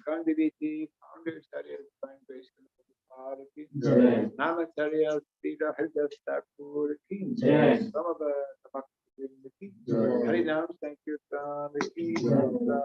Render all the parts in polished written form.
Kandiviti, founders that is Foundation Namacharya, Sita Haridas Thakur, some of the Bhakti, Harinam, thank you, Bhagavatam.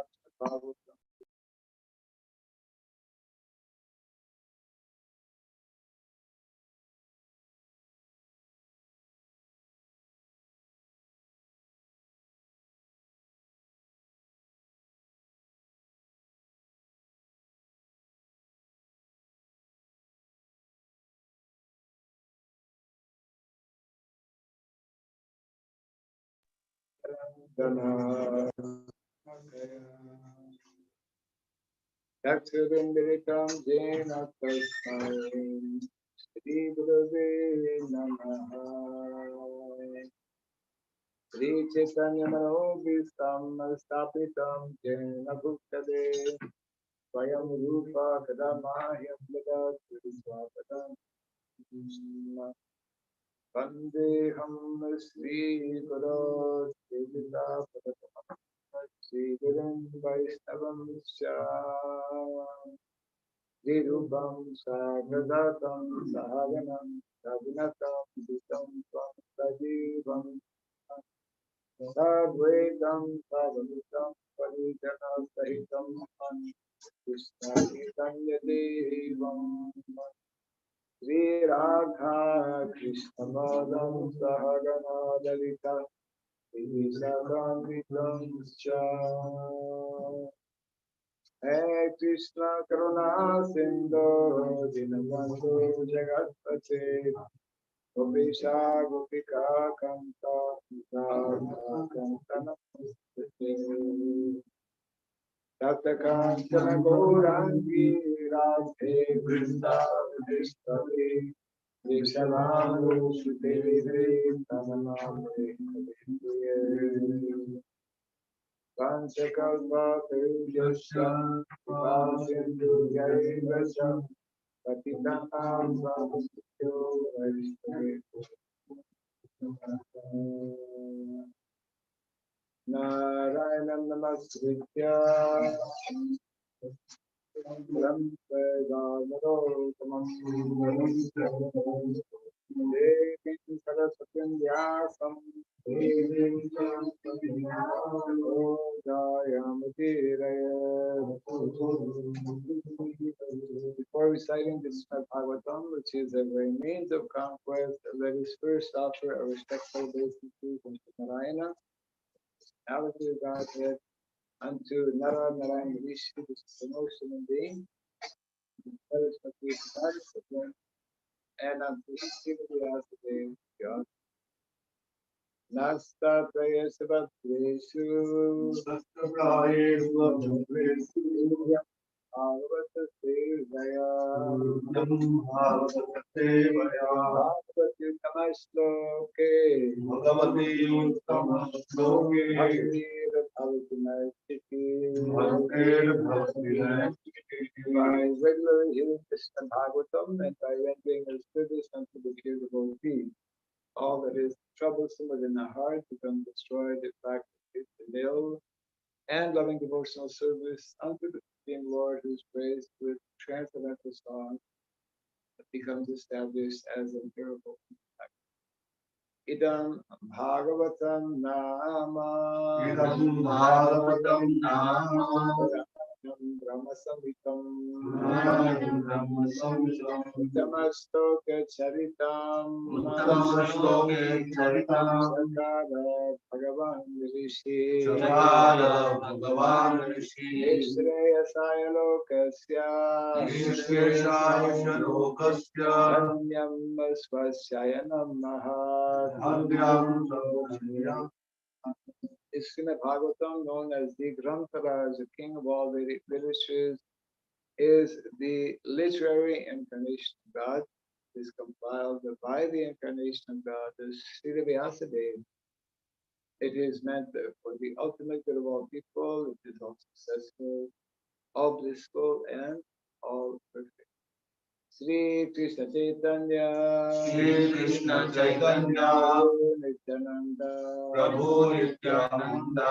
Yakshurindritam jena tasmai Shri Gurave Namaha Shri Chaitanya Manobhistam Stapitam Jena Bhuktade Swayam Rupa Kadamahyam Dadat Swapadam Vandeham Shri Guru Srivita Padapam Shri Gurum Vaishnavam Dirubam Sagradatam Sahaganam Sabinatam Dusam Svam Sajivam Sadvaitam Savadutam Parijana Sahitam Krishna Chaitanya Devam Sri Radha Krishna Madam Sahagana Dalita Isakamitam Cha Hey Krishna Karuna Sindhu Dinabandhu Jagatpate Gopesha Gopika Kanta Kantana Tatakantana Gaurangi Radhe Vrindavaneshwari Vishavangu Sudevire Tamanamre Kavinduye Vanchakalpa Terujasya Vasindu Yarivasya Patitanam Vamasukyo Vaishnave Narayanam Namaskritya Devi Sarasatyam Vyasam Before reciting this Bhagavatam, which is a very means of conquest, let us first offer a respectful obeisance to Narayana, Alvin Godhead, unto Nara Narayan Rishi, this is the most human being. Let us complete the participant, and unto his Sivasade, God. Nasta Prayasabhadreshu Bhagavata Sevaya Bhagavati Tamashloke Bhagavati by regularly hearing Krishna Bhagavatam and by rendering his service unto the dear devotee, all that is troublesome within the heart become destroyed if practiced nil, and loving devotional service unto the Supreme Lord, who is praised with transcendental song, becomes established as a miracle. Idam Bhagavatam Nama. Idam Bhagavatam Nama. Brahma Samhitam. Brahma Samhitam. Uttamastoka Charitam. Uttamastoka Charitam. Sakara Bhagavan Rishi. Sakara Bhagavan Rishi. Ishreyasaya Lokasya. Ishreyasaya Lokasya. Dhanyam Swasyayanam Mahat. Is Srimad Bhagavatam, known as the Granthara, the king of all Vedic literatures, is the literary incarnation of God. It is compiled by the incarnation of God, the Srila Vyasadeva. It is meant for the ultimate good of all people. It is all successful, all blissful, and all perfect. Shri Krishna Chaitanya, Shri Krishna Chaitanya, Nityananda, Prabhu Nityananda,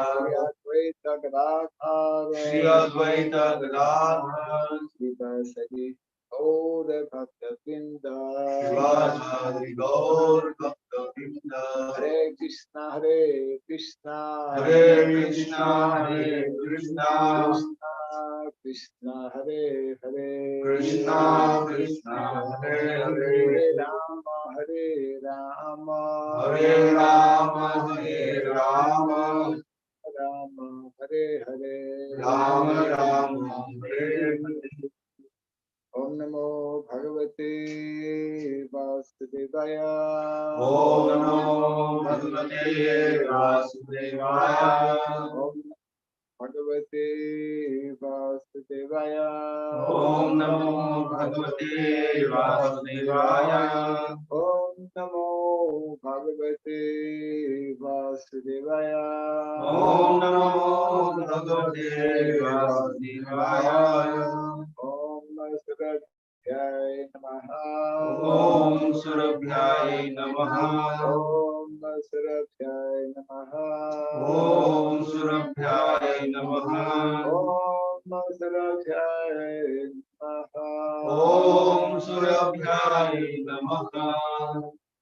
Shri Advaita Gadadhara, Shri Advaita Gadadhara, Shri Vasadi Gaura Bhakta Vrinda, Shivasari Gaur Bhakta Vrinda, Hare Krishna, Hare Krishna, Hare Krishna, Hare Krishna, Krishna Hare Hare, Krishna Krishna, Hare Hare, Hare Rama, Hare Rama, Hare Rama, Hare Rama, Rama Hare Hare, Rama Rama, Hare Hare. Om Namo Bhagavate Vasudevaya. Om Namo Bhagavate Vasudevaya. Om Bhagavate Vasudevaya. Om Namo Bhagavate Vasudevaya. Om Namo Bhagavate Vasudevaya. Om Namo Bhagavate Vasudevaya. Om Surabhyay Namaha. Om Surabhyay Namaha. Om Surabhyay Namaha. Om Surabhyay Namaha. Om Surabhyay Namaha. Om Surabhyay Namaha.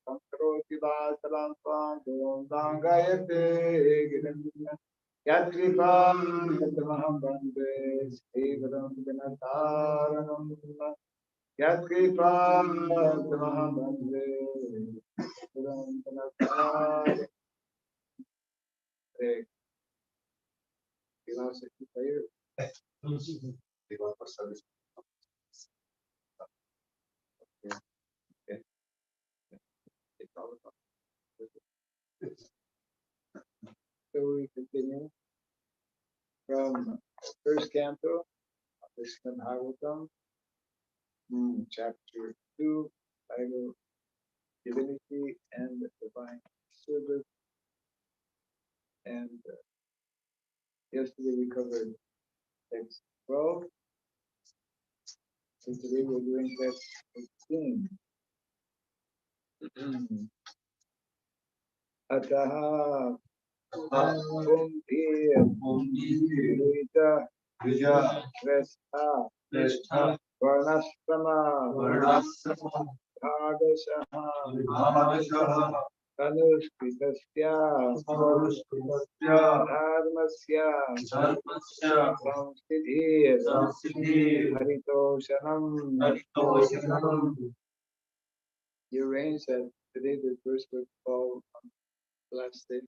Sankroti Vasalam Swam Dangayate Giranna Yatripa Yatmaham Bande Srivaram Vinataranam Yatripa Yatmaham Bande Srivaram Vinataranam. So we continue from first canto of the Srimad Bhagavatam, chapter 2, titled Divinity and Divine Service. And yesterday we covered text 12, and today we're doing text 16. Ataha Kumbhir Vija Shrestha Krishna Varnashrama Varnasrama Bhagashaha Bhagavashaha Tanushritasya Sarushkritasya Dharmasya Dharmasya Samsiddhir Samsiddhir Haritoshanam. Haritoshanam. You arrange that today the first would fall on the last day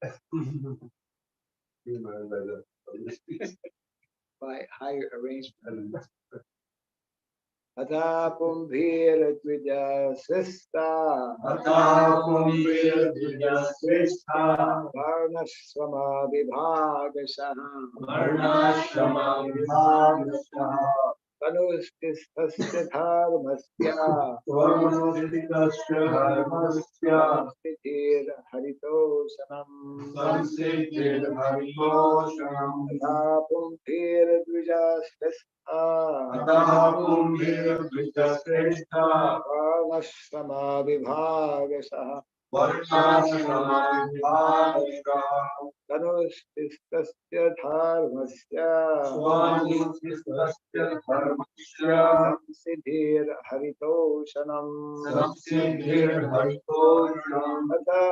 by higher arrangement. Atha Pumbhir Tvija Srista Atha Kumbhir Vija Srestha Varnashrama Vibhagashaha Varnashrama Vibhagashaha Tanushtistasya Dharmasya Varnasrikasya Dharmasya Samsiddhir Haritoshanam. Samsiddhir Haritoshanam. Atha Pumbhir Tvija Srista Atha Kumbhir Vija Srestha Varnashrama Vibhagashaha Varnashrama Tanustistasya dharmasya Swami Sistasya Dharmasya Samsiddhir haritoshanam Samsiddhir Haritosham Ata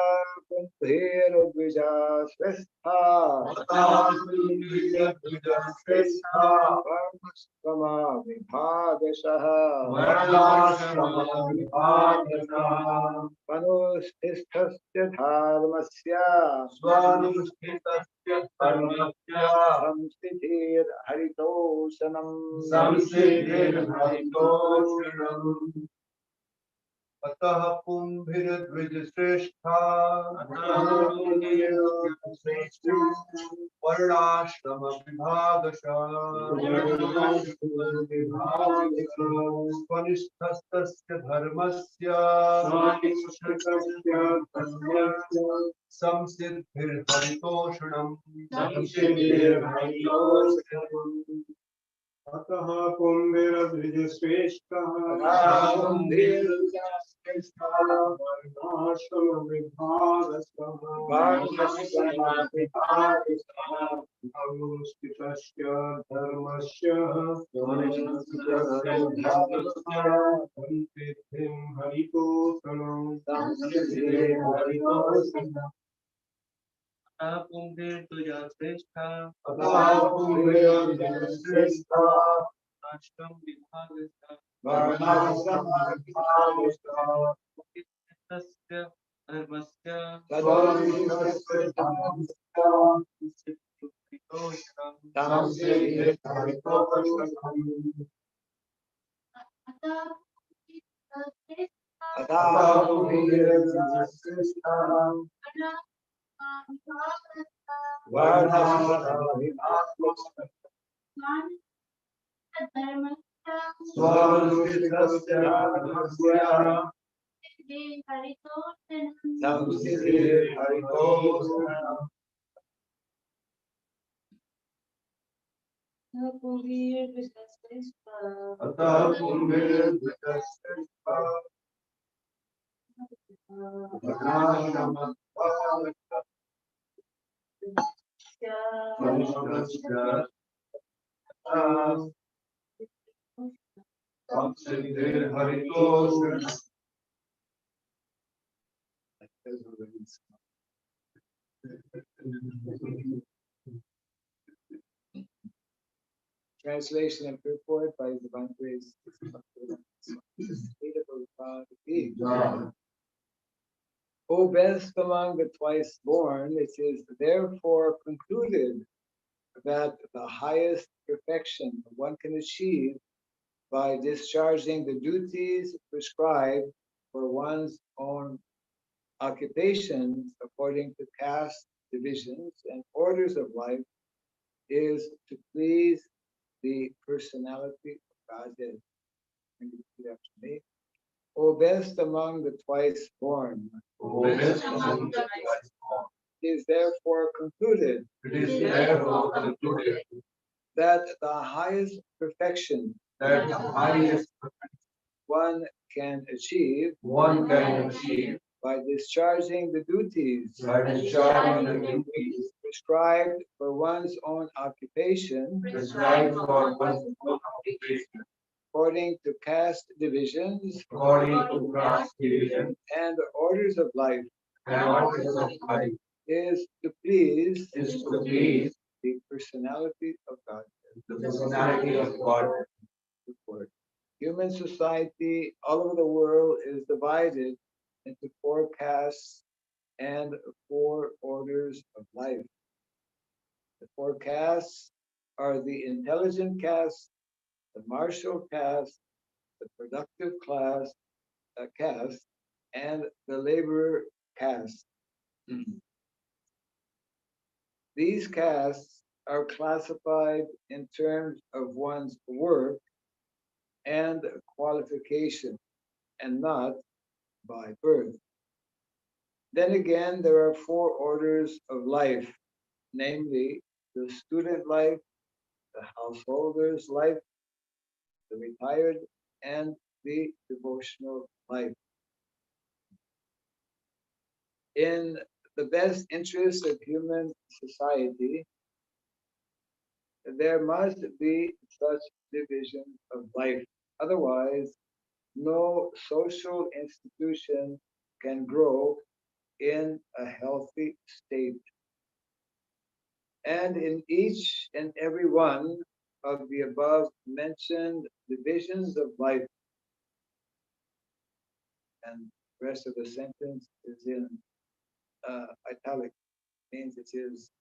kumbhir dvija svestha Vatamidya Shrestha Varnashrama vibhagashaha Varnashrama Vibhagata Tanustistasya dharmasya Swami Sistasya Dharmasya Samsiddhir haritoshanam Samsiddhir Haritosham अतः पुंभिर्द्विजश्रेष्ठा वर्णाश्रम स्वनिष्ठस्तस्य धर्मस्य संसिद्धिर्हरितोषणम् अतः पुंभिरद्विजश्रेष्ठः वर्णाश्रमविभागस्तः धर्मस्य संसिद्धिं हरितोषणम् राष्ट्रम विभागस्य धर्मस्य Translation and purport by Divine Grace. O best among the twice born, it is therefore concluded that the highest perfection one can achieve by discharging the duties prescribed for one's own occupations according to caste divisions and orders of life is to please the personality of Godhead. Repeat after me. O best among the twice born, it is therefore concluded that the highest perfection one can achieve by discharging the duties prescribed for one's own occupation according to caste divisions and orders of life is to please the personality of God. Human society all over the world is divided into 4 castes and 4 orders of life. The 4 castes are the intelligent caste, the martial caste, the productive caste, and the laborer caste. These castes are classified in terms of one's work and qualification, and not by birth. Then again, there are 4 orders of life, namely the student life, the householder's life, the retired, and the devotional life. in the best interest of human society, there must be such division of life. Otherwise, no social institution can grow in a healthy state. And in each and every one of the above mentioned divisions of life, and the rest of the sentence is in italic, means it is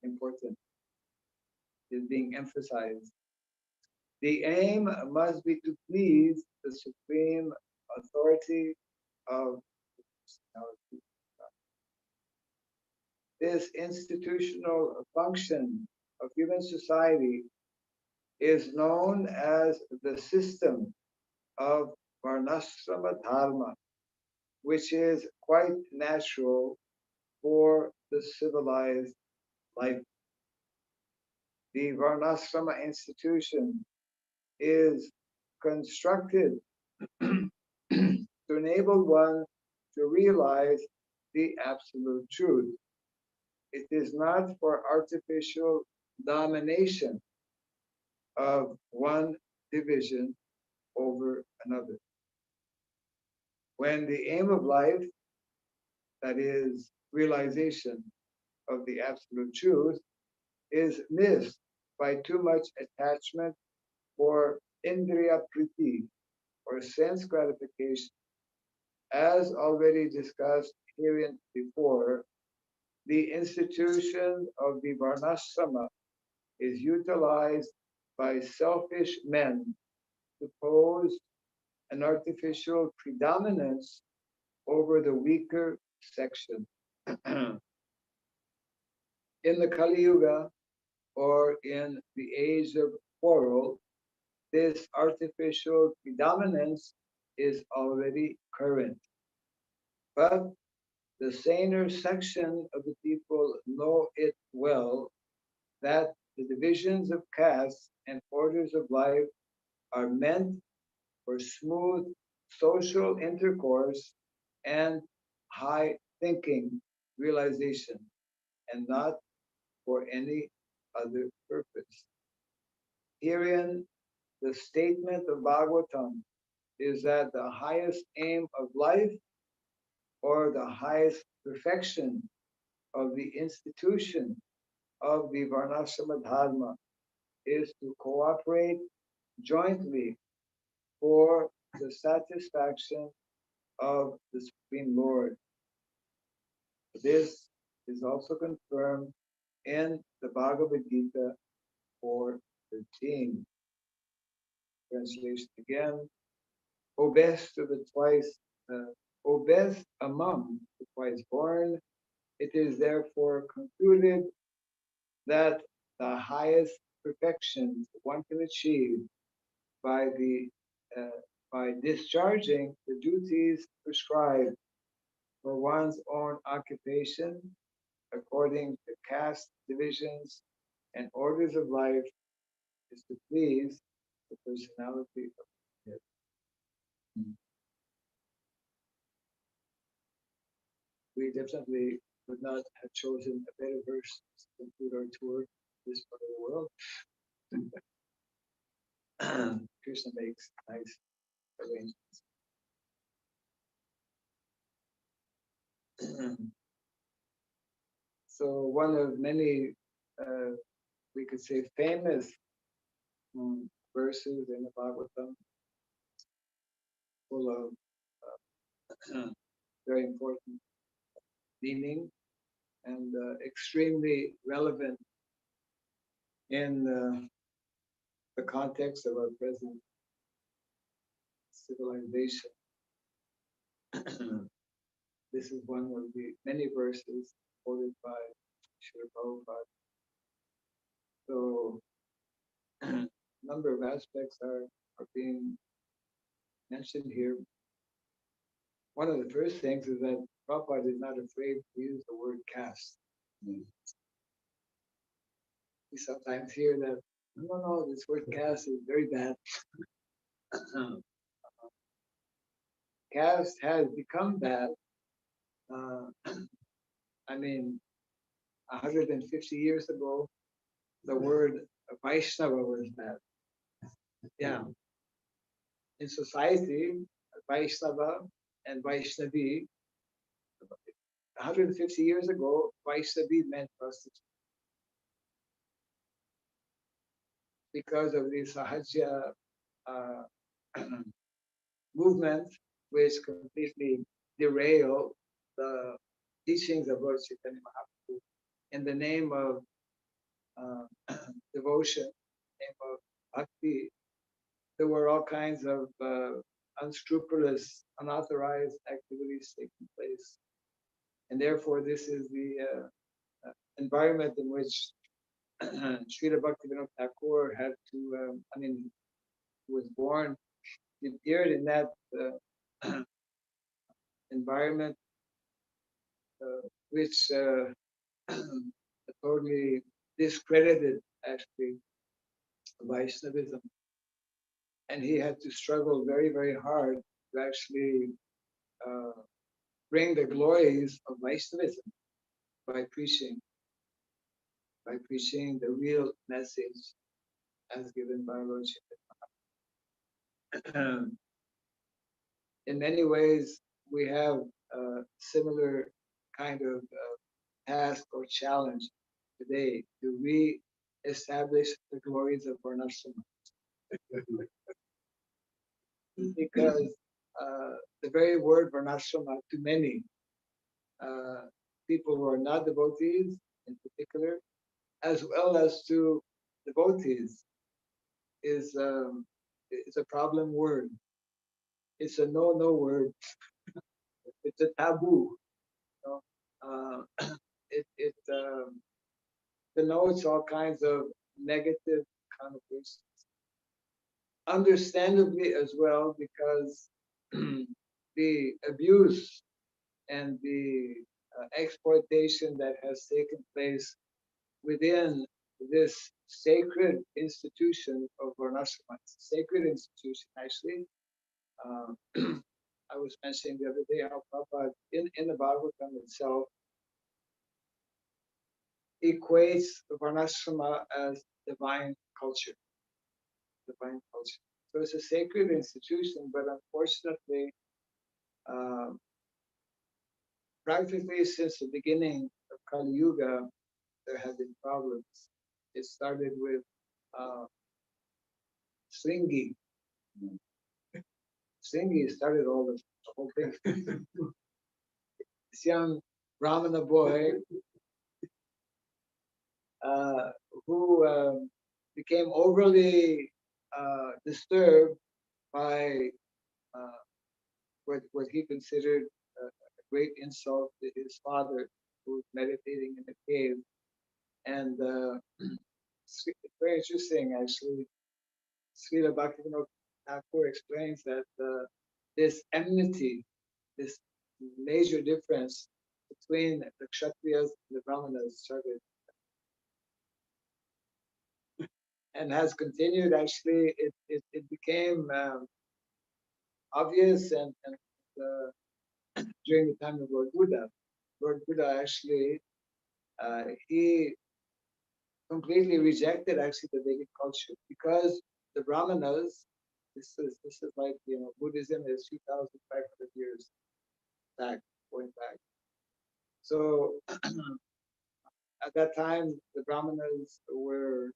important, is being emphasized. The aim must be to please the supreme authority of personality. This institutional function of human society is known as the system of Varnashrama Dharma, which is quite natural for the civilized life. The Varnashrama institution is constructed to enable one to realize the absolute truth. It is not for artificial domination of one division over another. When the aim of life, that is realization of the absolute truth, is missed by too much attachment for indriya priti, or sense gratification, as already discussed herein before, the institution of the varnashrama is utilized by selfish men to pose an artificial predominance over the weaker section. In the Kali Yuga, or in the age of quarrel, this artificial predominance is already current. But the saner section of the people know it well, that the divisions of castes and orders of life are meant for smooth social intercourse and high thinking realization, and not for any other purpose. Herein, the statement of Bhagavatam is that the highest aim of life, or the highest perfection of the institution of the Varnashrama Dharma, is to cooperate jointly for the satisfaction of the Supreme Lord. This is also confirmed in the Bhagavad Gita 4:13. Translation again. O best of the twice, O best among the twice born, it is therefore concluded that the highest perfections one can achieve by the by discharging the duties prescribed for one's own occupation according to caste divisions and orders of life is to please the personality of it. We definitely would not have chosen a better verse to conclude our tour this part of the world. Krishna makes nice arrangements. So one of many, we could say, famous verses in the Bhagavatam, full of very important meaning and extremely relevant in the context of our present civilization. This is one of the many verses quoted by Srila Prabhupada. So a number of aspects are being mentioned here. One of the first things is that Prabhupada is not afraid to use the word caste. We sometimes hear that, no, this word caste is very bad. Caste has become bad I mean, 150 years ago, the word Vaishnava was bad. Yeah. In society, Vaishnava and Vaishnavi, 150 years ago, Vaishnavi meant prostitute. Because of the Sahaja movement, which completely derailed the teachings of Lord Chaitanya Mahaprabhu in the name of devotion, name of bhakti. There were all kinds of unscrupulous, unauthorized activities taking place. And therefore, this is the environment in which Srila Bhaktivinoda Thakur had to, he was born, he appeared in that environment, which totally discredited actually Vaishnavism. And he had to struggle very, very hard to actually bring the glories of Vaishnavism by preaching the real message as given by Lord Chaitanya. In many ways, we have a similar kind of task or challenge today to re-establish the glories of Varnashrama. Because the very word Varnashrama to many people who are not devotees in particular, as well as to devotees, is a problem word. It's a no word. It's a taboo. You know? It denotes all kinds of negative connotations. Understandably as well, because the abuse and the exploitation that has taken place within this sacred institution of Varnashrama. It's a sacred institution, actually. I was mentioning the other day how Prabhupada in the Bhagavatam itself equates Varnashrama as divine culture. Divine culture. So it's a sacred institution, but unfortunately, practically since the beginning of Kali Yuga, there have been problems. It started with Sringi. Sringi started all the whole thing. This young Brahmana boy who became overly disturbed by what he considered a great insult to his father, who was meditating in a cave. And it's very interesting, actually. Srila Bhaktivinoda Thakur explains that this enmity, this major difference between the Kshatriyas and the Brahmanas started and has continued. Actually, it became obvious and during the time of Lord Buddha. Lord Buddha actually, he completely rejected actually the Vedic culture because the Brahmanas, this is like, Buddhism is 2,500 years back, going back. So at that time, the Brahmanas were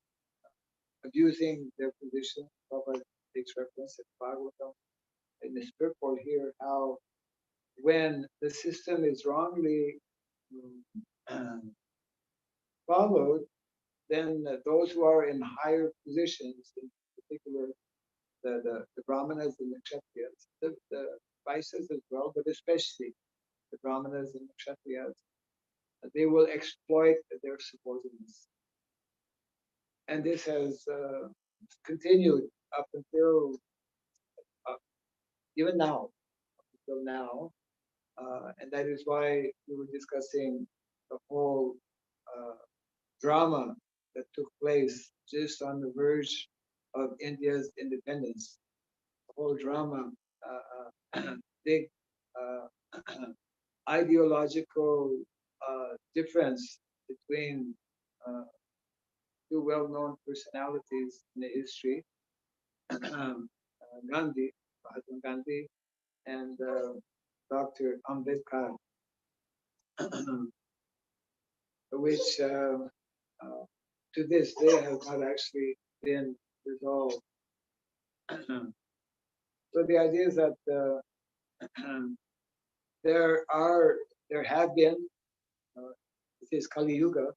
abusing their position. Prabhupada takes reference in Bhagavatam in the purport here how when the system is wrongly followed, then those who are in higher positions, in particular the Brahmanas and the Kshatriyas, the Vaishyas as well, but especially the Brahmanas and the Kshatriyas, they will exploit their subordinates. And this has continued up until even now, until now. And that is why we were discussing the whole drama that took place just on the verge of India's independence. The whole drama, big ideological difference between two well-known personalities in the history, Gandhi, Mahatma Gandhi, and Dr. Ambedkar, which to this day has not actually been resolved. So the idea is that there have been, it is Kali Yuga,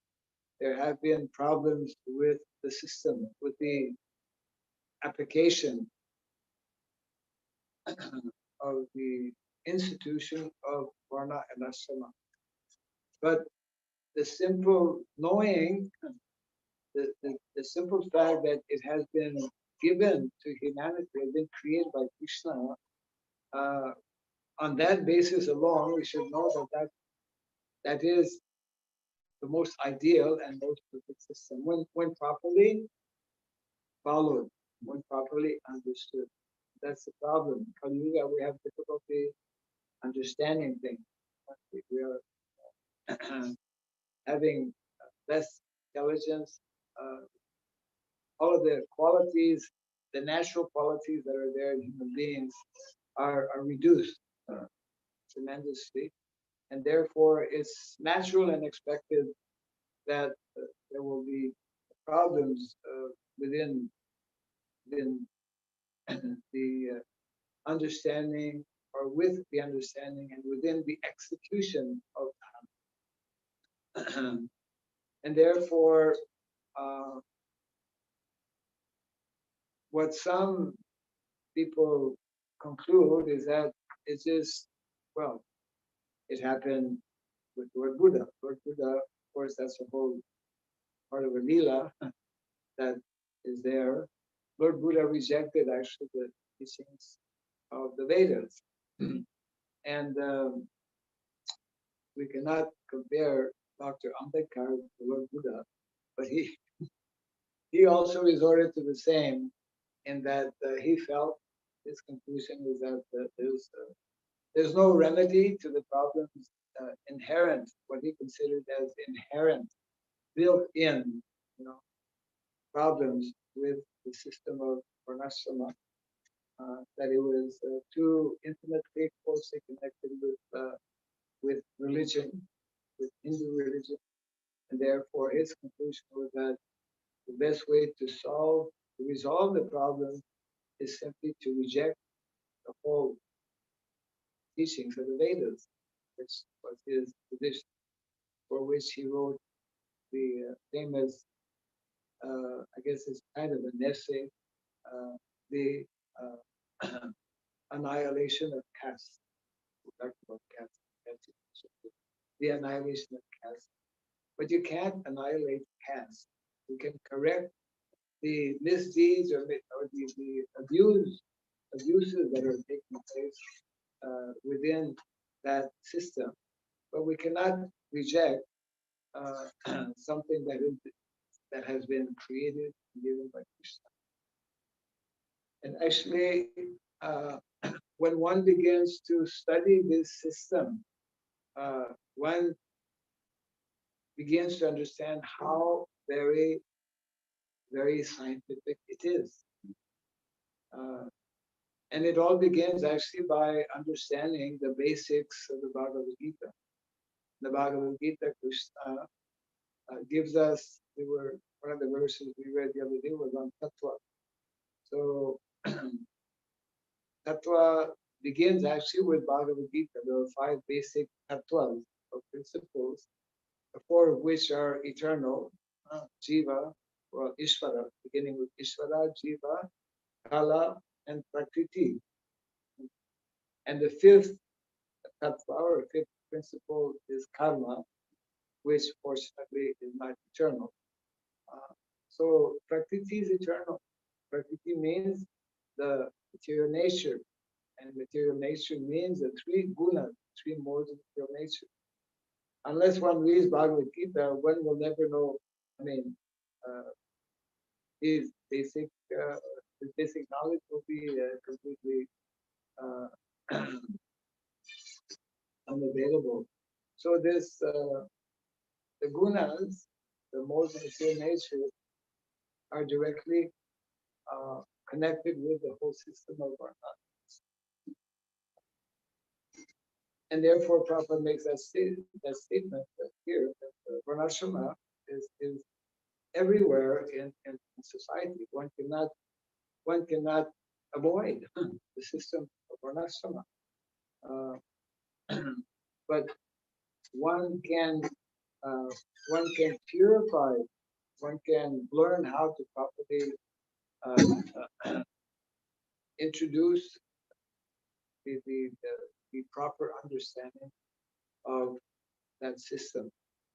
there have been problems with the system, with the application of the institution of Varna and Ashrama. But the simple knowing, the simple fact that it has been given to humanity, has been created by Krishna, on that basis alone, we should know that is the most ideal and most perfect system when properly followed, when properly understood. That's the problem. Kali Yuga, we have difficulty understanding things. We are having less intelligence. All of the qualities, the natural qualities that are there in human beings are reduced tremendously. And therefore, it's natural and expected that there will be problems within the understanding, or with the understanding, and within the execution of Dharma. And therefore, what some people conclude is that it's just, well, it happened with Lord Buddha. Lord Buddha, of course, that's a whole part of a lila that is there. Lord Buddha rejected actually the teachings of the Vedas. And we cannot compare Dr. Ambedkar with Lord Buddha, but he also resorted to the same, in that he felt his conclusion was that there's no remedy to the problems inherent, what he considered as inherent, built-in, problems with the system of Varnashrama, that it was too intimately, closely connected with religion, with Hindu religion, and therefore his conclusion was that the best way to resolve the problem is simply to reject the whole teachings of the Vedas, which was his position, for which he wrote the famous, I guess it's kind of an essay, the annihilation of caste. We talked about caste, the annihilation of caste. But you can't annihilate caste. You can correct the misdeeds or the abuses that are taking place within that system, but we cannot reject something that has been created and given by Krishna. And actually, when one begins to study this system, one begins to understand how very, very scientific it is. And it all begins actually by understanding the basics of the Bhagavad Gita. The Bhagavad Gita, Krishna gives us, one of the verses we read the other day was on Tattva. So Tattva begins actually with Bhagavad Gita. There are 5 basic tattvas, or principles, the 4 of which are eternal, Jiva, or Ishvara, beginning with Ishvara, Jiva, Kala, and Prakriti. And the 5th tattva, or 5th principle, is karma, which fortunately is not eternal. So Prakriti is eternal. Prakriti means the material nature, and material nature means the 3 gunas, 3 modes of material nature. Unless one reads Bhagavad Gita, one will never know. I mean, his basic knowledge will be completely unavailable. So this, the gunas, the modes of pure nature, are directly connected with the whole system of Varna. And therefore, Prabhupada makes that statement here that Varnashrama is everywhere in society. One cannot avoid the system of Varnashrama. But one can purify, one can learn how to properly introduce the proper understanding of that system.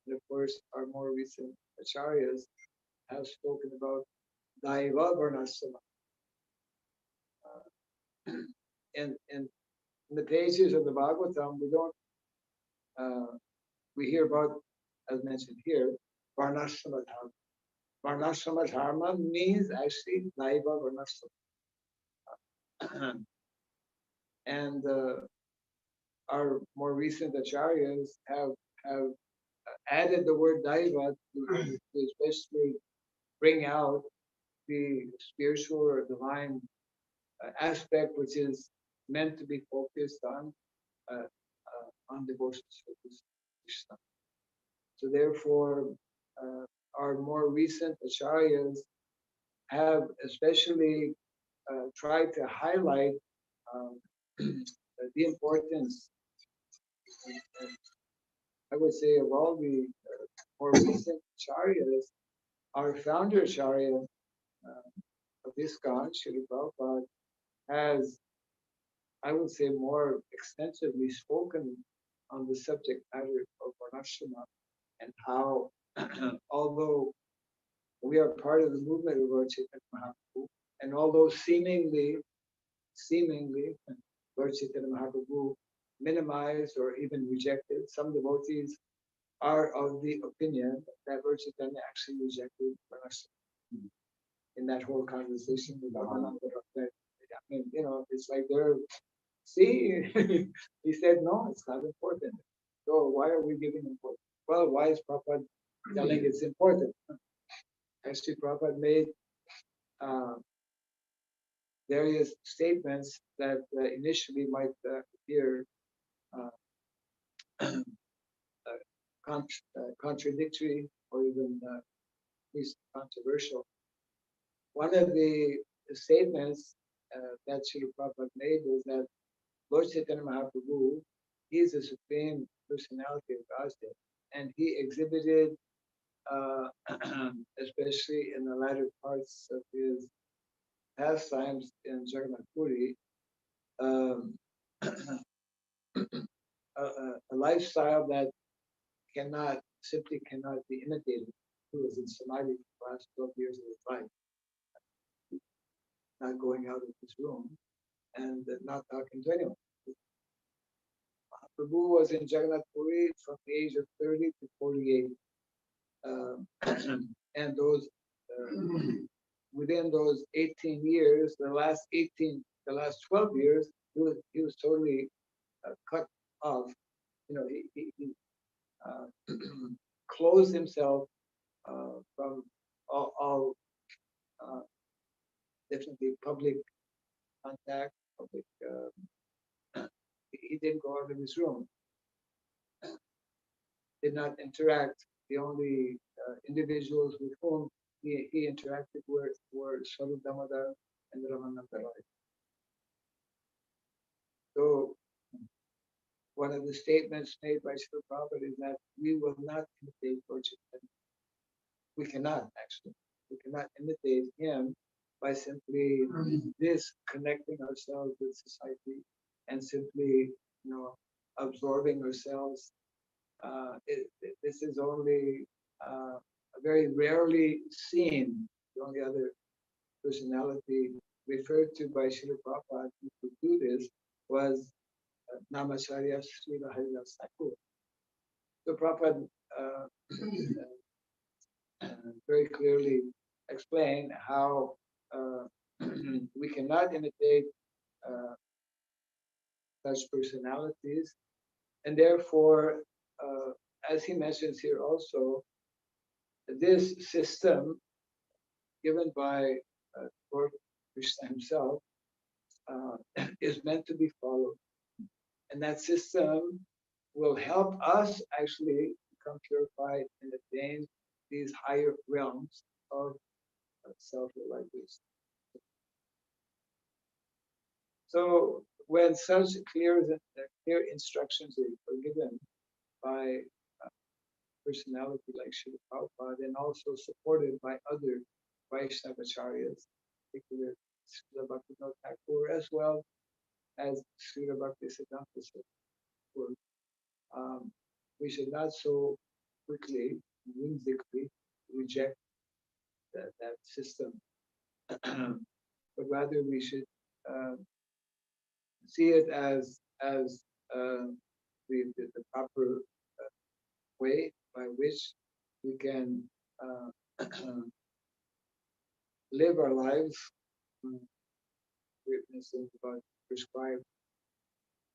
And of course, our more recent acharyas have spoken about Daiva Varnashrama. In the pages of the Bhagavatam, we hear about, as mentioned here, Varnashrama Dharma. Varnashrama Dharma means actually Daiva Varnashrama. And our more recent acharyas have added the word Daiva to especially bring out the spiritual or divine aspect which is meant to be focused on devotion service to Krishna. So therefore, our more recent acharyas have especially tried to highlight the importance, I would say, of all the more recent acharyas. Our founder acharya of ISKCON, Srila Prabhupada, has, I would say, more extensively spoken on the subject matter of Varnashrama and how, although we are part of the movement of Lord Chaitanya Mahaprabhu, and although seemingly, Lord Chaitanya Mahaprabhu minimized or even rejected, some devotees are of the opinion that Lord Chaitanya actually rejected Varnashrama in that whole conversation with Bhagavan. I mean, it's like they're, see, he said, no, it's not important. So why are we giving importance? Well, why is Prabhupada telling it's important? Actually, Prabhupada made various statements that initially might appear contradictory or even at least controversial. One of the statements that Srila Prabhupada made was that Lord Chaitanya Mahaprabhu, he is the supreme personality of Godhead, and he exhibited, especially in the latter parts of his pastimes in Jagannath Puri, a lifestyle that simply cannot be imitated. He was in Samadhi for the last 12 years of his life, not going out of his room and not talking to anyone. Prabhu was in Jagannath Puri from the age of 30 to 48. And those, within those 18 years, the last 12 years, he was totally cut off. He closed himself from all definitely public contact, public. He didn't go out of his room, did not interact. The only individuals with whom he interacted were Swarup Damodar and Ramananda Roy. So one of the statements made by Srila Prabhupada is that we will not imitate Lord Chaitanya. We cannot actually. We cannot imitate him by simply disconnecting ourselves with society and simply, absorbing ourselves. This is only very rarely seen. The only other personality referred to by Srila Prabhupada who could do this was Namacharya Srila Haridas Thakur. So Prabhupada very clearly explained how we cannot imitate such personalities, And therefore, as he mentions here also, this system given by Lord Krishna himself is meant to be followed. And that system will help us actually become purified and attain these higher realms of self-realization. So when such clear instructions are given by personality like Srila Prabhupada and also supported by other Vaishnavacharyas, particularly Srila Bhaktivinoda Thakur as well as Srila Bhakti Siddhanta Thakur, we should not so quickly, whimsically reject that system, but rather we should see it as the proper way by which we can live our lives witnessing about prescribed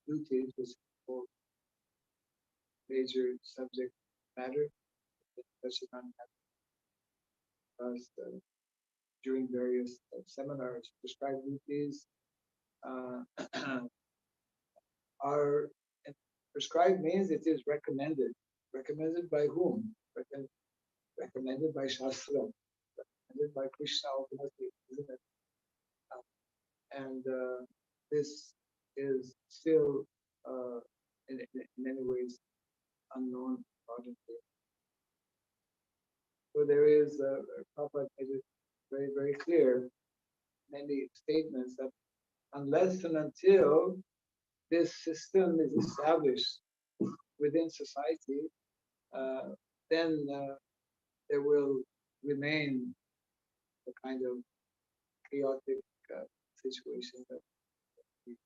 duties, which is for major subject matter, especially on because during various seminars, prescribed duties are prescribed means it is recommended. Recommended by whom? Recommended by Shastra, recommended by Krishna ultimately, isn't it? And this is still in many ways unknown logically. So there is Prabhupada made it very, very clear, many statements that unless and until this system is established within society, then there will remain the kind of chaotic situation that we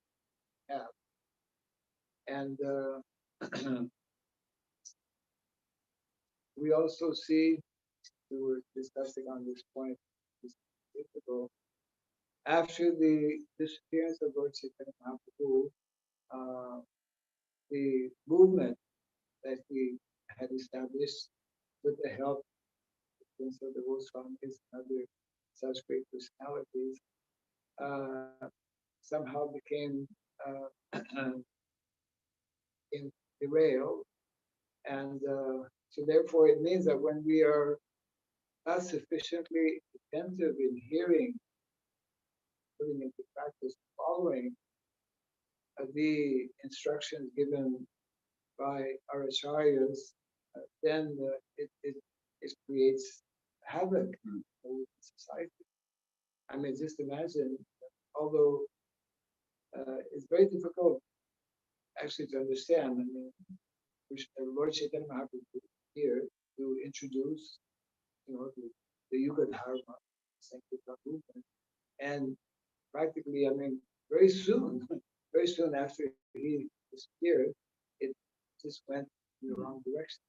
have. And we also see, we were discussing on this point just a bit ago, after the disappearance of Lord Chaitanya Mahaprabhu, the movement that he had established with the help of the Goswamis and other such great personalities, somehow became derailed. And so therefore it means that when we are not sufficiently attentive in hearing, putting into practice, following the instructions given by our acharyas, then it creates havoc in society. I mean, just imagine, although it's very difficult actually to understand. I mean, Lord Chaitanya Mahaprabhu here to introduce, the Yuga Dharma, Sankirtan movement, and practically, I mean, very soon, very soon after he disappeared, it just went in the wrong direction,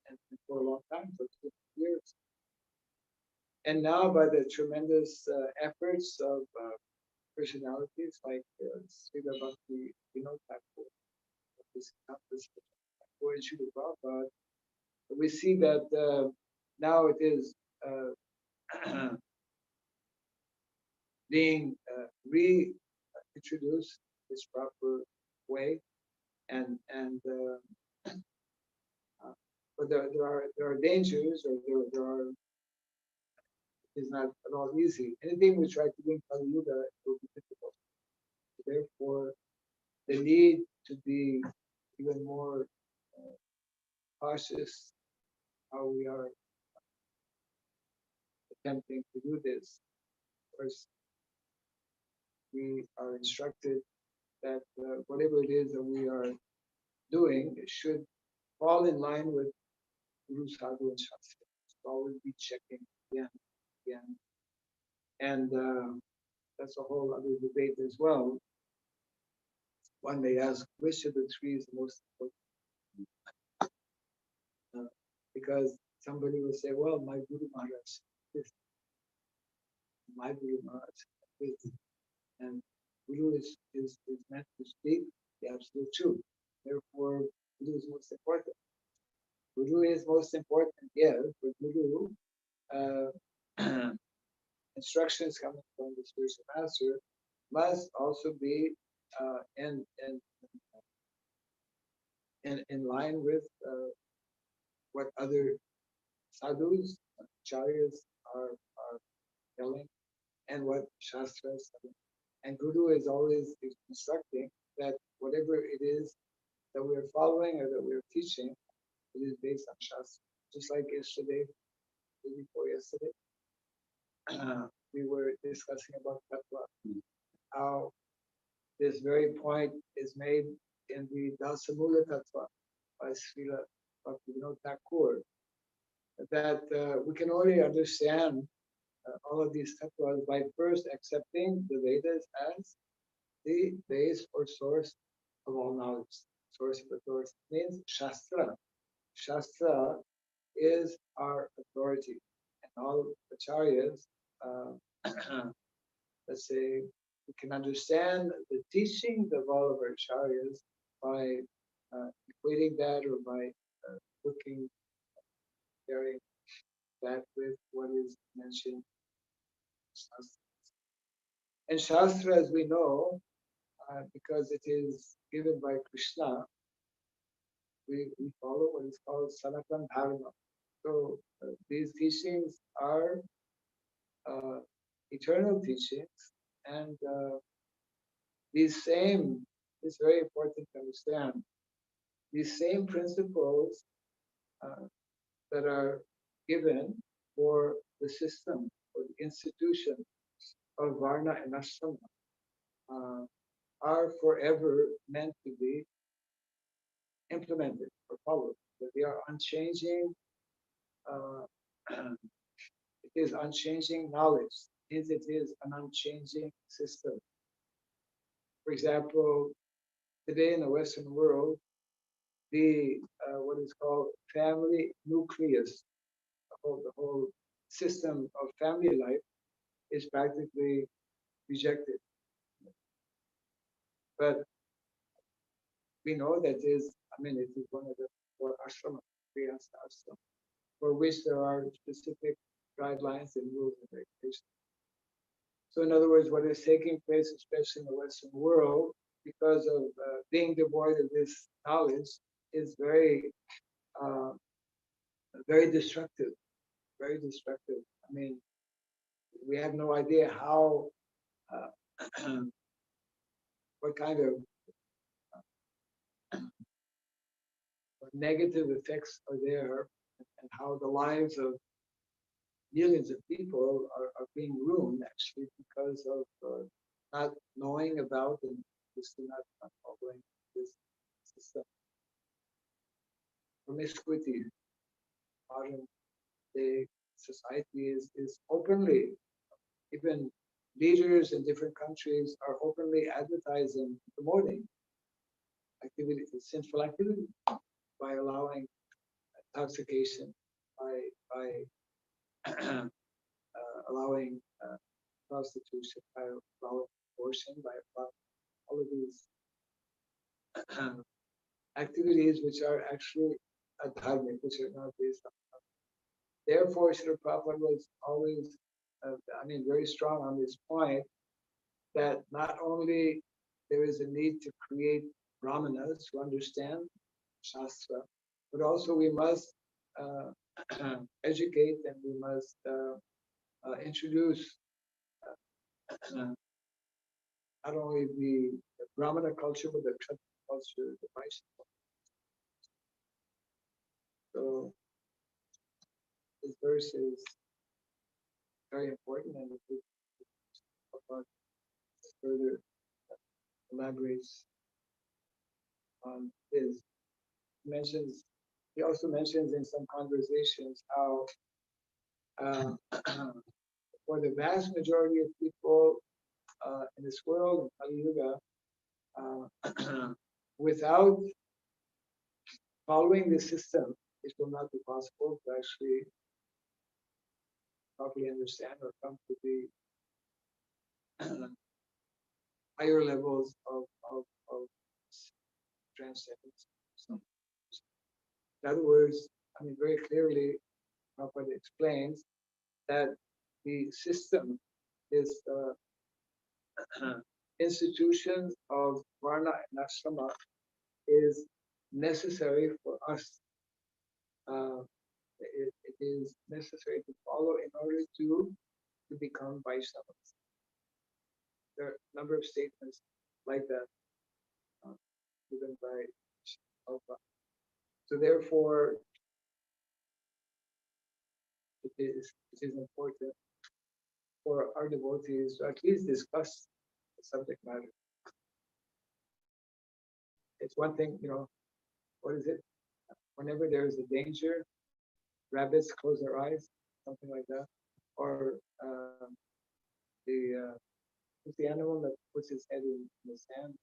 and for a long time, for 50 years. And now, by the tremendous efforts of personalities like Srila Bhakti Vinod Thakur, or in Srila Prabhupada, we see that now it is being reintroduced this proper way, and but there are dangers, or there are. It's not at all easy. Anything we try to do in Kali Yuga will be difficult. Therefore, the need to be even more cautious how we are attempting to do this. Of course, we are instructed that whatever it is that we are doing, it should fall in line with Guru Sadhu and Shastra. So always be checking again. And that's a whole other debate as well. One may ask, which of the three is the most important? Because somebody will say, well, my Guru Maharaj, this, my Guru Maharaj, this. And Guru is meant to speak the absolute truth. Therefore, Guru is most important. Guru is most important, yes, but Guru, uh, instructions coming from the spiritual master must also be in line with what other sadhus, acharyas are telling, and what shastras telling. And Guru is always instructing that whatever it is that we are following or that we are teaching, it is based on shastra. Just like yesterday, day before yesterday, we were discussing about tattva, how this very point is made in the Dasamula Tattva by Srila Bhaktivinoda Thakur, that we can only understand all of these tattvas by first accepting the Vedas as the base or source of all knowledge. Source of authority means Shastra. Shastra is our authority. And all acharyas, let's say, we can understand the teachings of all of our acharyas by equating that or by looking, comparing that with what is mentioned in Shastra. And Shastra, as we know, because it is given by Krishna, we follow what is called Sanatana Dharma. So these teachings are eternal teachings, and it's very important to understand, these same principles that are given for the system, or the institution of Varna and Ashrama, are forever meant to be implemented or followed. That they are unchanging. Uh, it is unchanging knowledge. It is an unchanging system. For example, today in the Western world, the what is called family nucleus, the whole system of family life is practically rejected. But we know that it is one of the four ashrama, Grihastha ashrama, for which there are specific guidelines and rules and regulations. So in other words, what is taking place, especially in the Western world, because of being devoid of this knowledge, is uh, very destructive, very destructive. I mean, we have no idea how, what kind of negative effects are there, and how the lives of millions of people are being ruined actually because of not knowing about and just not following this system. Promiscuity, modern day society is openly, even leaders in different countries are openly advertising, promoting activity, sinful activity, by allowing intoxication, by allowing prostitution, by allowing abortion, by allowing all of these activities which are actually adharmic, which are not based on. Therefore, Srila Prabhupada was always, very strong on this point, that not only there is a need to create brahmanas who understand Shastra, but also we must educate, and we must introduce not only the Brahmana culture, but the Kshatriya culture, the Vaishya culture. So this verse is very important, and if we further elaborates on this, mentions, he also mentions in some conversations how for the vast majority of people in this world, in Kali Yuga, without following the system, it will not be possible to actually properly understand or come to the higher levels of transcendence. So In other words, I mean, very clearly, Prabhupada explains that the system, this institution of Varna and Ashrama is necessary for us. It is necessary to follow in order to become Vaishnavas. There are a number of statements like that given by Prabhupada. So therefore, it is important for our devotees to at least discuss the subject matter. It's one thing, what is it? Whenever there is a danger, rabbits close their eyes, something like that. Or what's the animal that puts its head in the sand?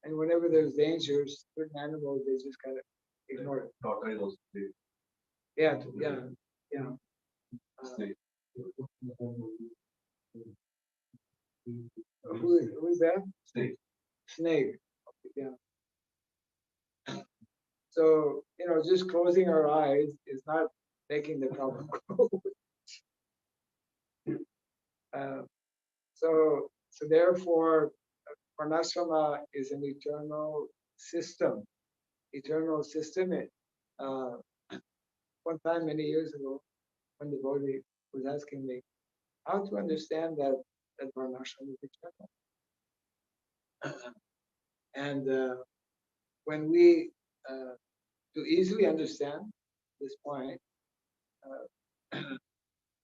And whenever there's dangers, certain animals, they just kind of ignore it. Crocodiles. Yeah, yeah, yeah. Who's that? Snake. Snake. Yeah. So, just closing our eyes is not making the problem go away. So therefore, Varnashrama is an eternal system. Eternal system. One time, many years ago, one devotee was asking me how to understand that Varnashrama is eternal. And when we, to easily understand this point,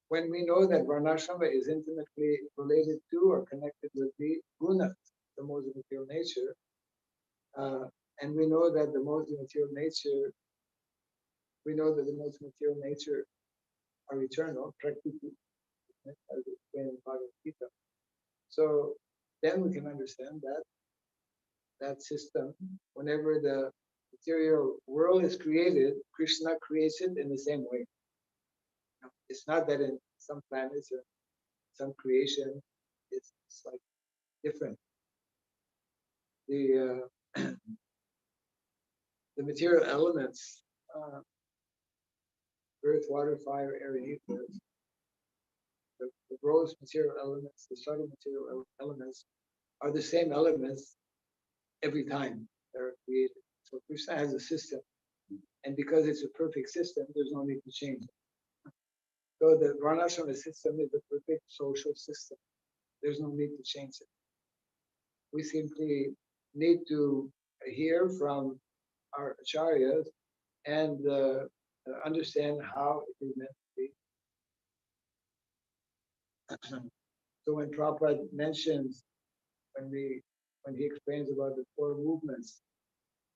when we know that Varnashrama is intimately related to or connected with the gunas, the modes of material nature, and we know that the modes of material nature, are eternal, prakriti, as explained in Bhagavad Gita. So then we can understand that system, whenever the material world is created, Krishna creates it in the same way. It's not that in some planets or some creation, it's like different. The the material elements, earth, water, fire, air, and ether, the gross material elements, the subtle material elements, are the same elements every time they're created. So Krishna has a system, and because it's a perfect system, there's no need to change it. So the Varnashrama system is a perfect social system. There's no need to change it. We simply need to hear from our acharyas and understand how it is meant to be. So when Prabhupada mentions, when he explains about the four movements,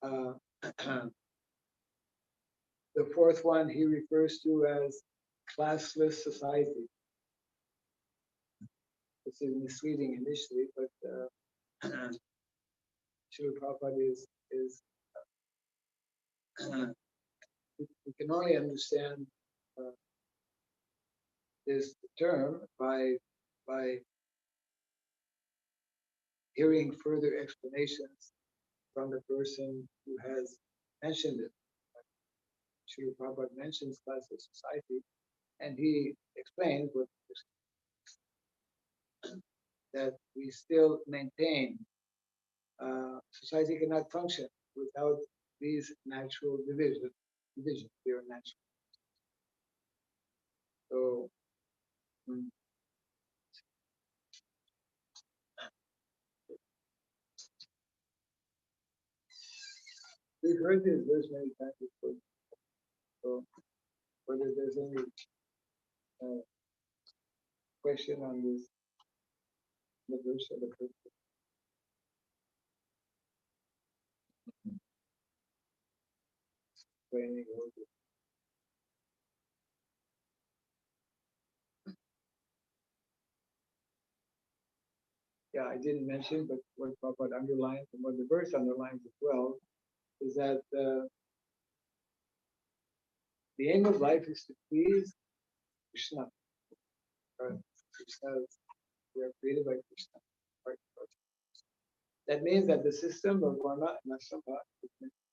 the fourth one he refers to as classless society. This is misleading initially, but Srila Prabhupada is we can only understand this term by hearing further explanations from the person who has mentioned it. Srila Prabhupada mentions classless society, and he explains that we still maintain society cannot function without these natural divisions. They are natural. So we've heard this verse many times before. So whether there's any question on this, the verse or the person. Explaining all this. Yeah, I didn't mention, but what Prabhupada underlines and what the verse underlines as well is that the aim of life is to please Krishna. Krishna, we are created by Krishna. Right? That means that the system of Varna and Ashrama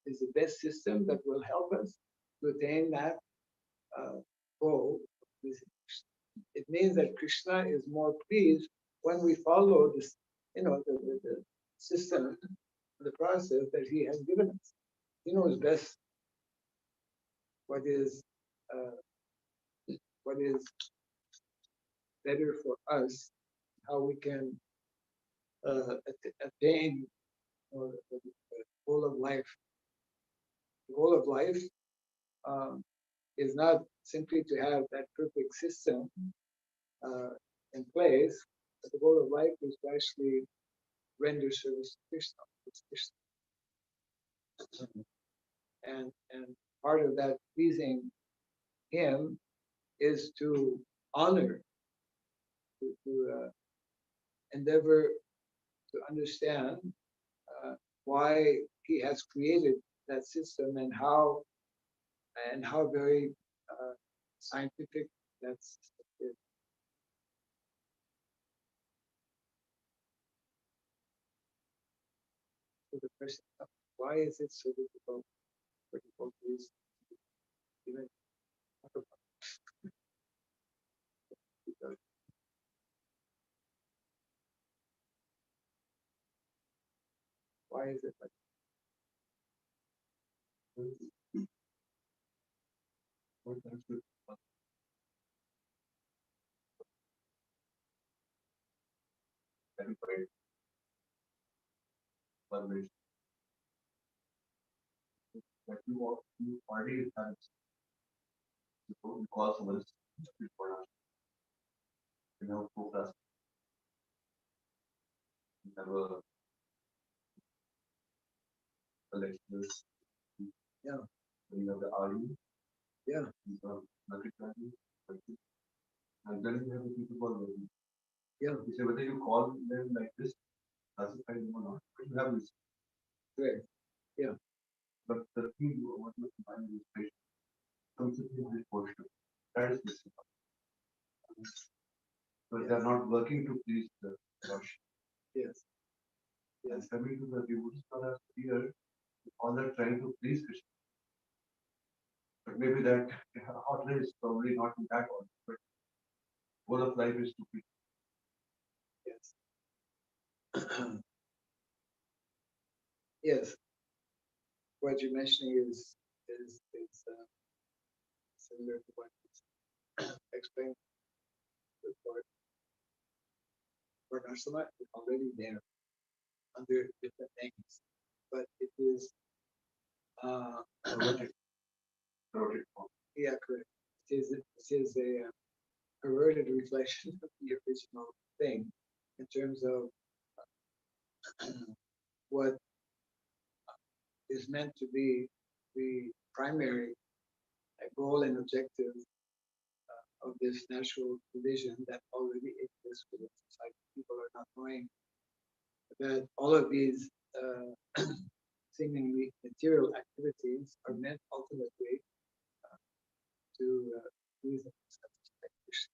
is the best system that will help us to attain that goal. It means that Krishna is more pleased when we follow this, the system, the process that he has given us. He knows best what is uh, better for us, how we can attain the goal of life. The goal of life um, is not simply to have that perfect system in place, but the goal of life is to actually render service to Krishna. It's Krishna. And part of that pleasing him is to honor, to endeavor to understand why he has created that system and how very scientific that system is. So the question comes, why is it so difficult for devotees to even talk about it? Why is it like Everybody, permission. But you already have you call someone before now. You know, focus. You have a lectures. yeah, You have the RU. yeah, You have market value. And then you have the people call them. yeah, You say whether you call them like this, classify them or not. But you have this. correct, yeah, But the thing what you find is patient. Considering this portion. That is missing. So they are not working to please the Lord. yes, And yes, coming to the devotees are here, all are trying to please Krishna. But maybe that order is probably not in that order, but goal of life is to please. yes. Yes, what you're mentioning is similar to what is explained before. Varnashrama is already there under different names, but it is Perverted. Perverted form. yeah, correct. It is a perverted reflection of the original thing in terms of what is meant to be the primary goal and objective of this natural division that already exists within society. People are not knowing that all of these seemingly material activities are meant ultimately to please and satisfy Krishna.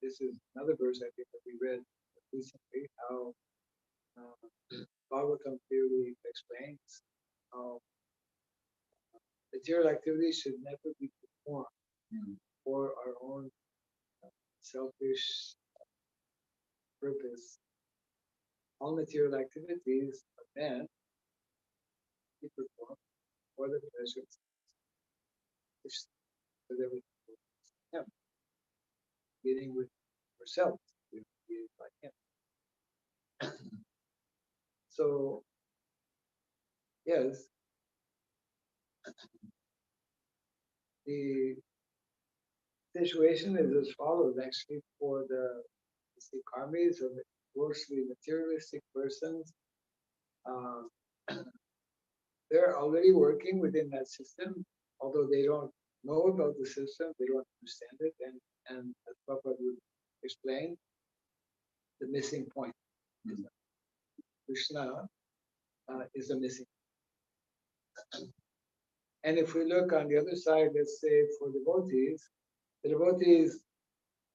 This is another verse I think that we read recently, how Bhagavatam clearly explains how material activities should never be performed for our own selfish purpose. All material activities are meant to be performed for the pleasure of Krishna, for the him, beginning with ourselves, we are created by him. So yes, the situation is as follows actually for the karmis or the grossly materialistic persons. Um, they're already working within that system, although they don't know about the system, they don't understand it, and as Prabhupada would explain, the missing point. Krishna is a missing. And if we look on the other side, let's say for devotees, the devotees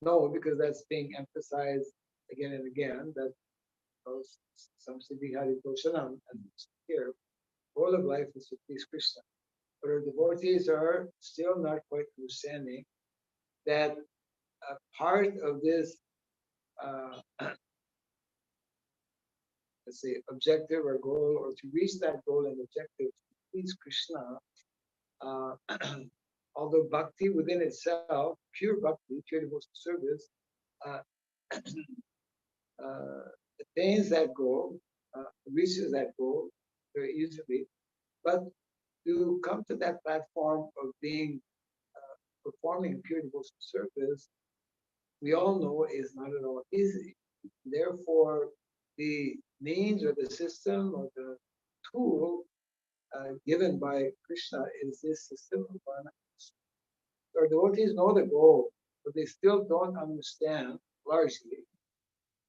know because that's being emphasized again and again that some Siddhihari Toshanam, as here, Goal of life is to please Krishna. But our devotees are still not quite understanding that a part of this, uh, let's say, objective or goal, or to reach that goal and objective, to please Krishna, uh, although bhakti within itself, pure bhakti, pure devotional service, uh, attains that goal, reaches that goal very easily. But to come to that platform of being performing pure devotional service, we all know is not at all easy. Therefore, the means or the system or the tool given by Krishna is this system of varna. Our devotees know the goal, but they still don't understand largely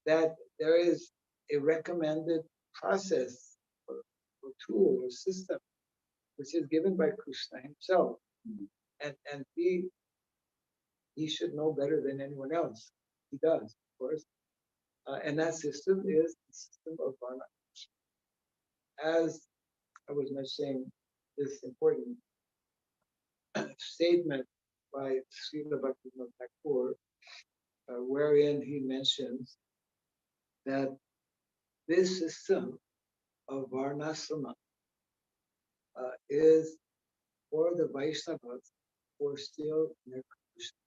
that there is a recommended process or tool or system which is given by Krishna himself. And he should know better than anyone else. He does, of course. And that system is the system of varna. As I was mentioning, this important statement by Srila Bhaktivinoda Thakur, wherein he mentions that this system of Varnasrama is for the Vaishnavas who are still in their conditions.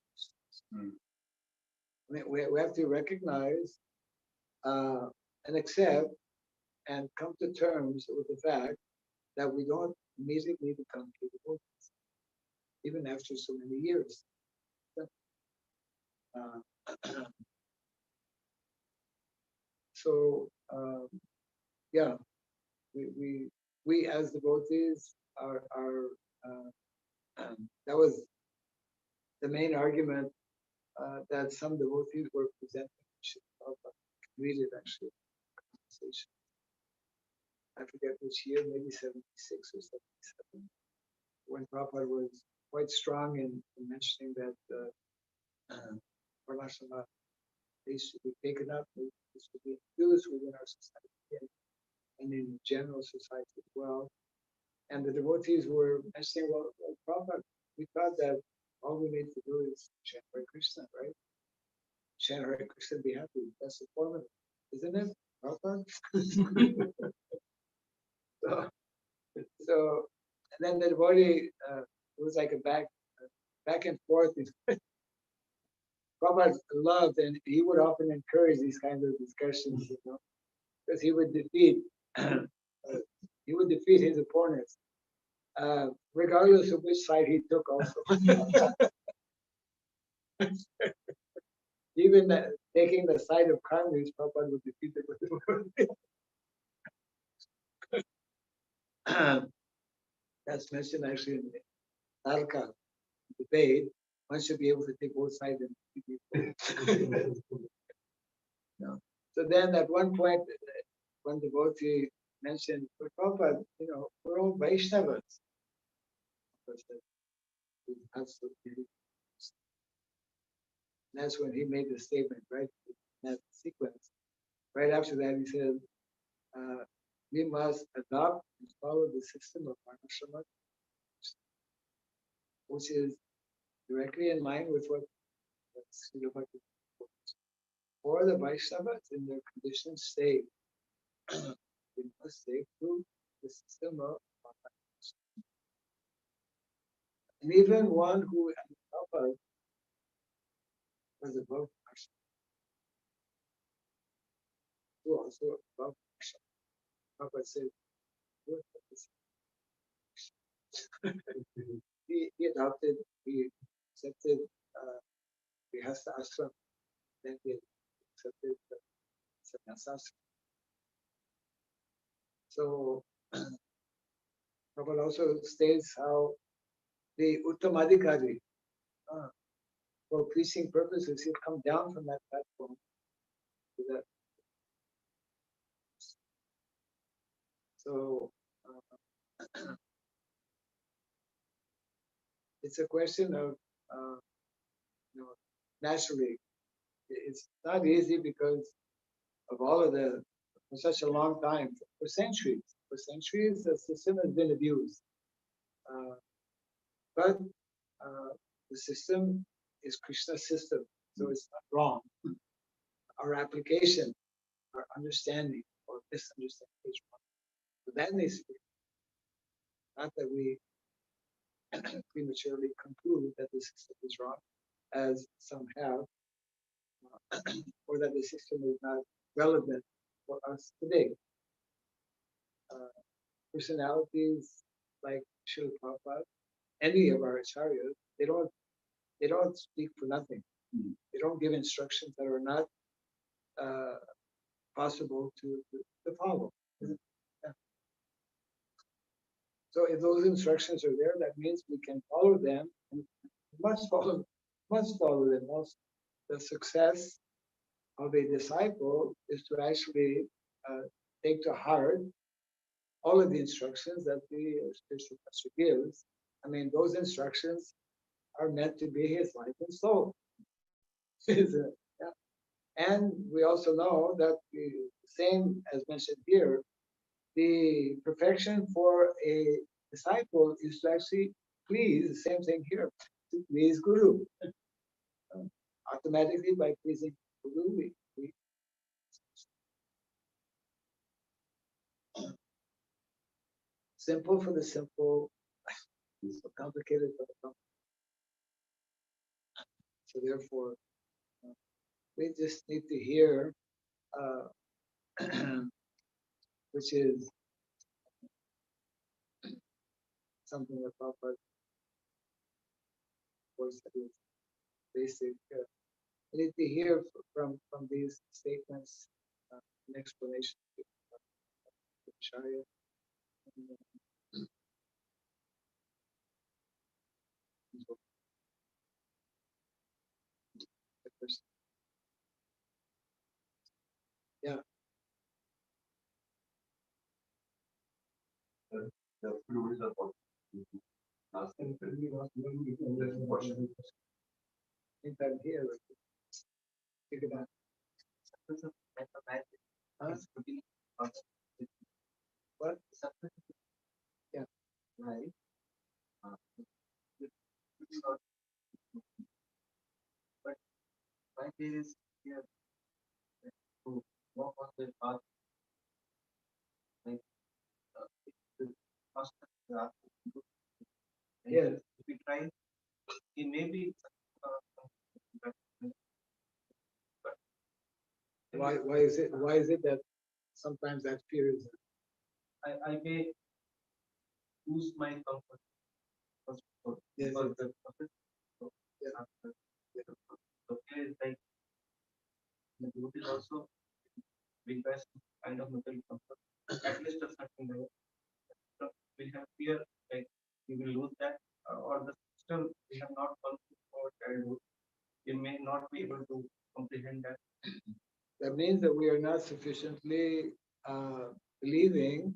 I mean, we have to recognize and accept and come to terms with the fact that we don't immediately become capable, even after so many years. Uh, so, yeah, we as devotees are that was the main argument that some devotees were presenting. I'll read it actually. Conversation. I forget which year, maybe 76 or 77, when Prabhupada was quite strong in mentioning that Varnashrama, they should be taken up, they should be introduced within our society and in general society as well. And the devotees were mentioning, well, Prabhupada, we thought that all we need to do is chant Hare Krishna, right? Chant Hare Krishna, be happy. That's the formula, isn't it, Prabhupada? so, and then the devotee, it was like a back and forth. Prabhupada loved, and he would often encourage these kinds of discussions, because he would defeat his opponents, regardless of which side he took. Also, even taking the side of Congress, Prabhupada would defeat it. That's mentioned actually in the Tarka debate. One should be able to take both sides and no. So then at one point, one devotee mentioned, but Prabhupada, we're all Vaishnavas. Absolutely. And that's when he made the statement, right? In that sequence. Right after that, he said, we must adopt and follow the system of Varnashrama, which is directly in line with what Srila Bhakti for the Vaishnavas in their conditioned state. We must stay through the system of Varnashrama. And even one who was above Varnashrama, who also above Varnashrama, Prabhupada said, he adopted, he accepted Grihastha ashram, then he accepted the sannyasa ashram. So, Prabhupada also states how the Uttamadhikari, for preaching purposes, he'll come down from that platform to that. So, it's a question of, naturally, it's not easy because of all of the, for such a long time, for centuries, for centuries, the system has been abused. But the system is Krishna's system, so it's not wrong. Our application, our understanding or misunderstanding is wrong. So that needs to be, not that we prematurely conclude that the system is wrong, as some have, or that the system is not relevant for us today. Personalities like Srila Prabhupada, any of our acharyas, they don't speak for nothing. They don't give instructions that are not possible to follow. Yeah. So if those instructions are there, that means we can follow them and must follow them. Also, the success of a disciple is to actually take to heart all of the instructions that the spiritual master gives. I mean, those instructions are meant to be his life and soul. Yeah. And we also know that the same as mentioned here, the perfection for a disciple is to actually please, the same thing here, to please Guru. Automatically by pleasing Guru, we simple for the simple, so complicated for the complicated. So therefore, we just need to hear, which is something that Prabhupada was basic. We need to hear from these statements an explanation of Acharya. Yeah. The fluids are what asking question. In fact, here, take it out. Huh? What? Yeah. Right. But why there is here to walk on the path like the first Yes. if we try, it may be Why is it that sometimes that fear is I may lose my comfort. Yes, Because yes. the process so, after the fear is like the group is also requires kind of mental comfort, at least a certain level. So we have fear like we will lose that, or the system we have not gone through our childhood. We may not be able to comprehend that. that means that we are not sufficiently believing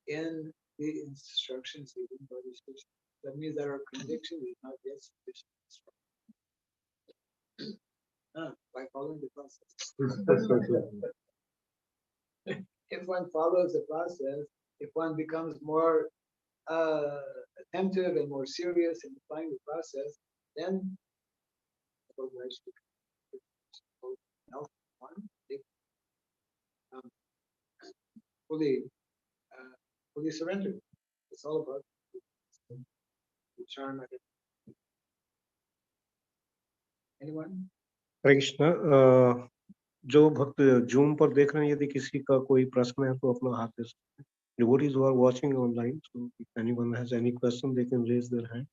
in the instructions given by the scripture. That means that our conviction is not yet sufficiently strong. By following the process. If one follows the process, if one becomes more attentive and more serious in applying the process, then fully fully surrendered. It's all about the charm of it. Anyone? Krishna जो भक्त zoom पर देख रहे हैं, यदि किसी का कोई प्रश्न है तो अपना हाथ दे सकते हैं. Devotees who are watching online, so if anyone has any question, they can raise their hand.